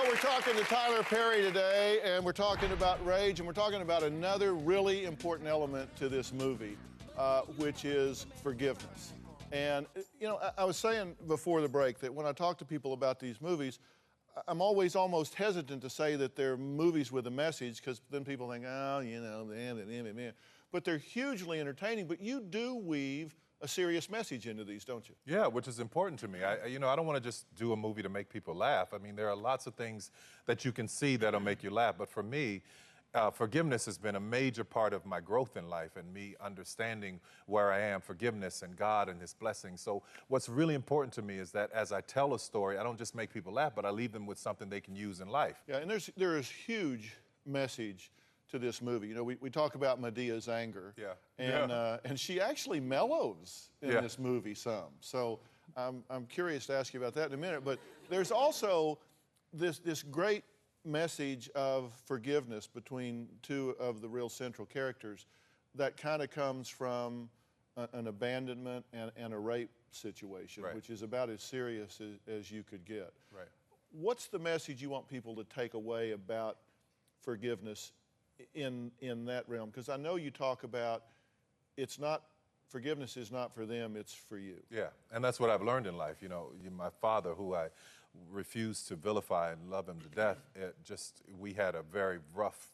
We're talking to Tyler Perry today, and we're talking about rage, and we're talking about another really important element to this movie, which is forgiveness. And, you know, I was saying before the break that when I talk to people about these movies, I'm always almost hesitant to say that they're movies with a message, because then people think, oh, you know, but they're hugely entertaining. But you do weave a serious message into these, don't you? Yeah, which is important to me. I don't want to just do a movie to make people laugh. I mean, there are lots of things that you can see that'll make you laugh. But for me, forgiveness has been a major part of my growth in life and me understanding where I am, forgiveness and God and His blessings. So what's really important to me is that as I tell a story, I don't just make people laugh, but I leave them with something they can use in life. Yeah, and there is huge message to this movie. You know, we talk about Medea's anger. Yeah. And she actually mellows in this movie some. So I'm curious to ask you about that in a minute. But there's also this great message of forgiveness between two of the real central characters that kind of comes from an abandonment and a rape situation, which is about as serious as you could get. Right. What's the message you want people to take away about forgiveness in that realm? Because I know you talk about forgiveness is not for them, it's for you. Yeah, and that's what I've learned in life. You know, my father, who I refused to vilify and love him to death, we had a very rough,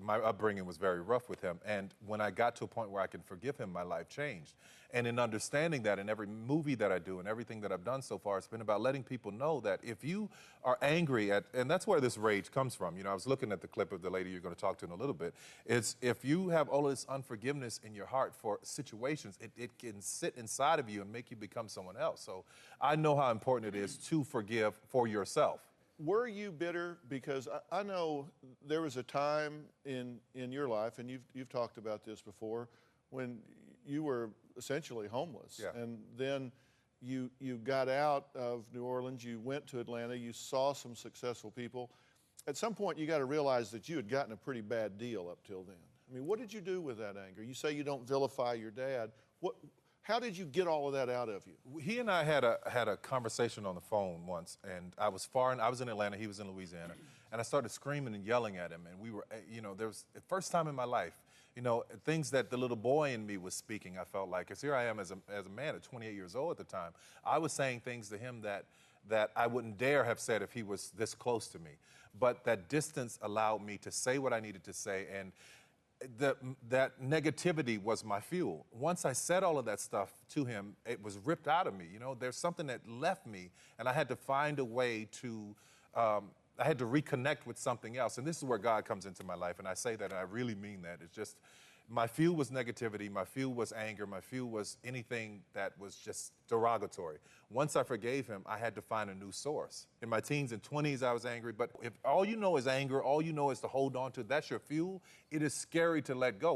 my upbringing was very rough with him. And when I got to a point where I could forgive him, my life changed. And in understanding that, in every movie that I do and everything that I've done so far, it's been about letting people know that if you are angry and that's where this rage comes from. You know, I was looking at the clip of the lady you're going to talk to in a little bit. It's if you have all this unforgiveness in your heart for situations, it can sit inside of you and make you become someone else. So I know how important it is to forgive for yourself. Were you bitter? Because I know there was a time in your life, and you've talked about this before, when you were essentially homeless. Yeah. And then you got out of New Orleans, you went to Atlanta, you saw some successful people. At some point, you got to realize that you had gotten a pretty bad deal up till then. I mean, what did you do with that anger? You say you don't vilify your dad. How did you get all of that out of you? He and I had a conversation on the phone once, and I was in Atlanta, he was in Louisiana, and I started screaming and yelling at him, and we were, there was the first time in my life, things that the little boy in me was speaking, I felt like, because here I am as a man at 28 years old at the time. I was saying things to him that I wouldn't dare have said if he was this close to me. But that distance allowed me to say what I needed to say, and that negativity was my fuel. Once I said all of that stuff to him, it was ripped out of me. There's something that left me, and I had to find a way to, I had to reconnect with something else. And this is where God comes into my life, and I say that, and I really mean that. It's just, my fuel was negativity, my fuel was anger, my fuel was anything that was just derogatory. Once I forgave him, I had to find a new source. In my teens and 20s, I was angry, but if all you know is anger, all you know is to hold on to, that's your fuel, it is scary to let go.